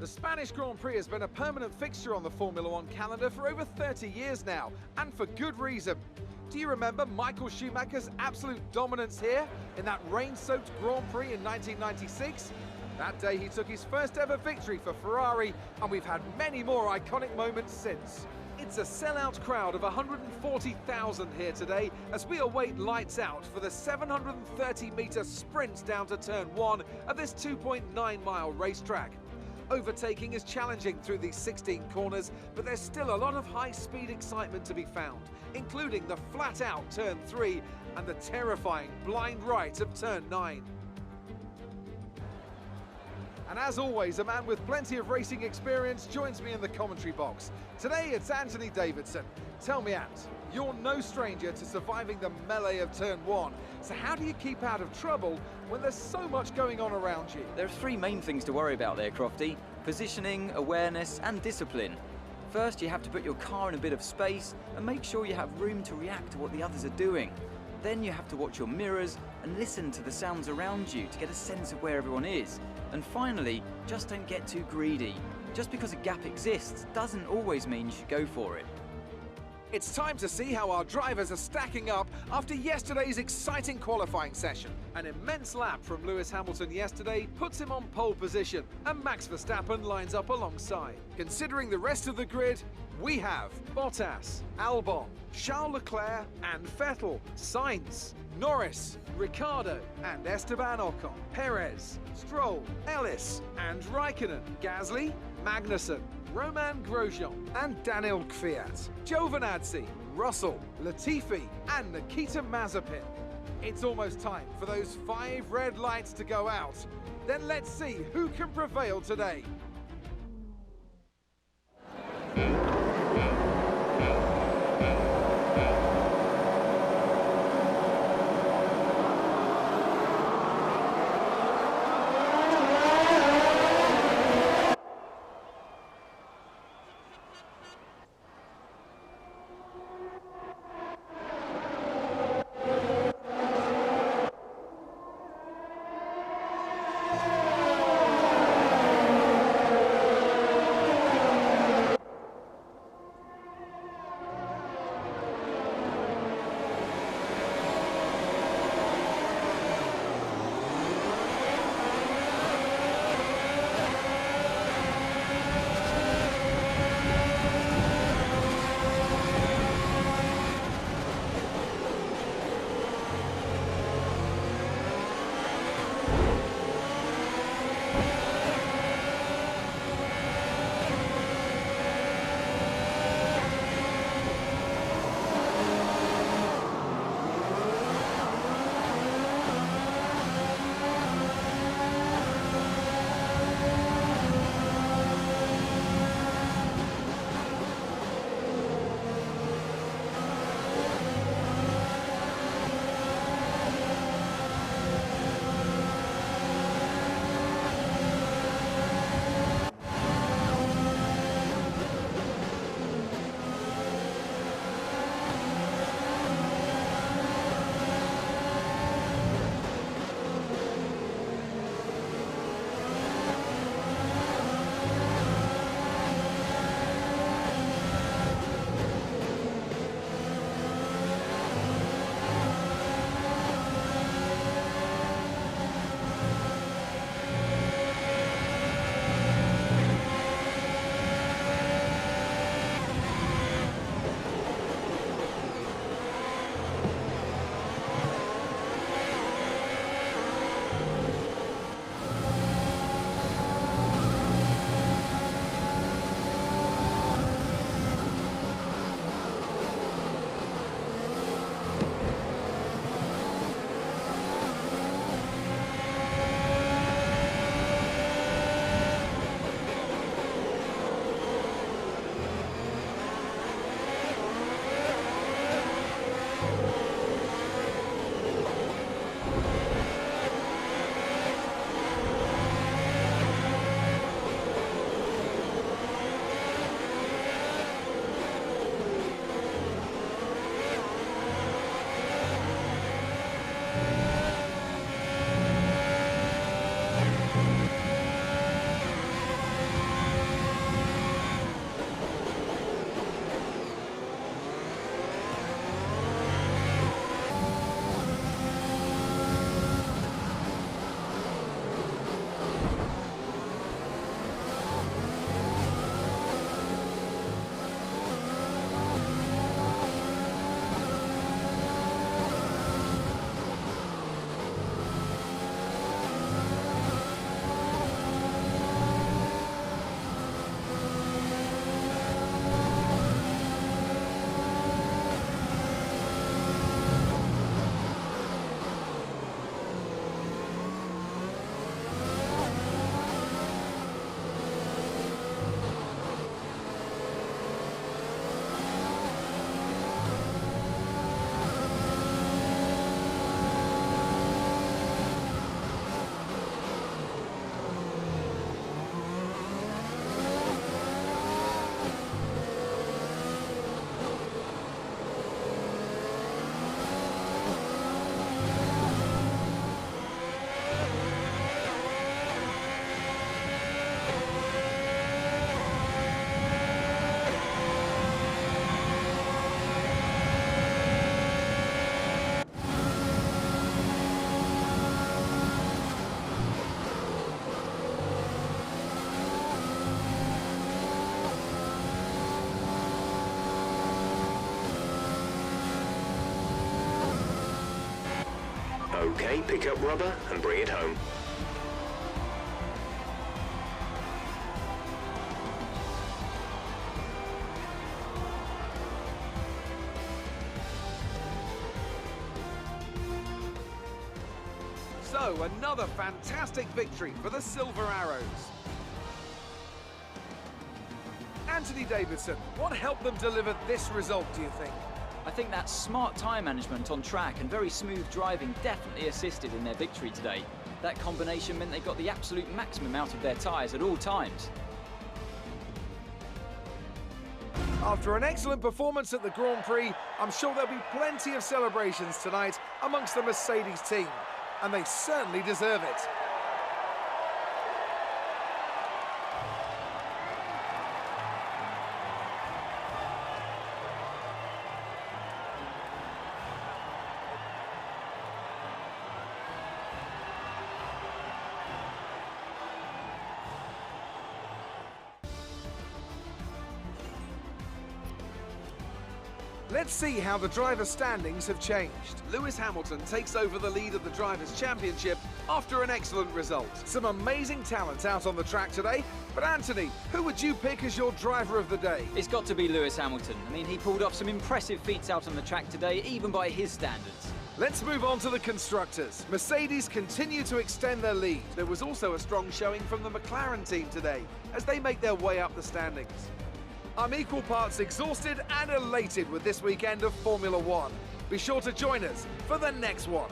The Spanish Grand Prix has been a permanent fixture on the Formula One calendar for over 30 years now, and for good reason. Do you remember Michael Schumacher's absolute dominance here in that rain-soaked Grand Prix in 1996? That day he took his first ever victory for Ferrari, and we've had many more iconic moments since. It's a sellout crowd of 140,000 here today as we await lights out for the 730-metre sprint down to turn 1 of this 2.9-mile racetrack. Overtaking is challenging through these 16 corners, but there's still a lot of high-speed excitement to be found, including the flat-out turn 3 and the terrifying blind right of turn 9. And as always, a man with plenty of racing experience joins me in the commentary box. Today it's Anthony Davidson. Tell me, Ant, you're no stranger to surviving the melee of turn 1. So how do you keep out of trouble when there's so much going on around you? There are three main things to worry about there, Crofty: positioning, awareness and discipline. First, you have to put your car in a bit of space and make sure you have room to react to what the others are doing. Then you have to watch your mirrors and listen to the sounds around you to get a sense of where everyone is. And finally, just don't get too greedy. Just because a gap exists doesn't always mean you should go for it. It's time to see how our drivers are stacking up after yesterday's exciting qualifying session. An immense lap from Lewis Hamilton yesterday puts him on pole position, and Max Verstappen lines up alongside. Considering the rest of the grid, we have Bottas, Albon, Charles Leclerc and Vettel, Sainz, Norris, Ricciardo and Esteban Ocon, Perez, Stroll, Ellis and Raikkonen, Gasly, Magnussen, Romain Grosjean and Daniel Kvyat, Giovinazzi, Russell, Latifi and Nikita Mazepin. It's almost time for those 5 red lights to go out. Then let's see who can prevail today. Okay, pick up rubber and bring it home. So, another fantastic victory for the Silver Arrows. Anthony Davidson, what helped them deliver this result, do you think? I think that smart tyre management on track and very smooth driving definitely assisted in their victory today. That combination meant they got the absolute maximum out of their tyres at all times. After an excellent performance at the Grand Prix, I'm sure there'll be plenty of celebrations tonight amongst the Mercedes team. And they certainly deserve it. Let's see how the driver's standings have changed. Lewis Hamilton takes over the lead of the Drivers' Championship after an excellent result. Some amazing talent out on the track today, but Anthony, who would you pick as your driver of the day? It's got to be Lewis Hamilton. I mean, he pulled off some impressive feats out on the track today, even by his standards. Let's move on to the constructors. Mercedes continue to extend their lead. There was also a strong showing from the McLaren team today, as they make their way up the standings. I'm equal parts exhausted and elated with this weekend of Formula One. Be sure to join us for the next one.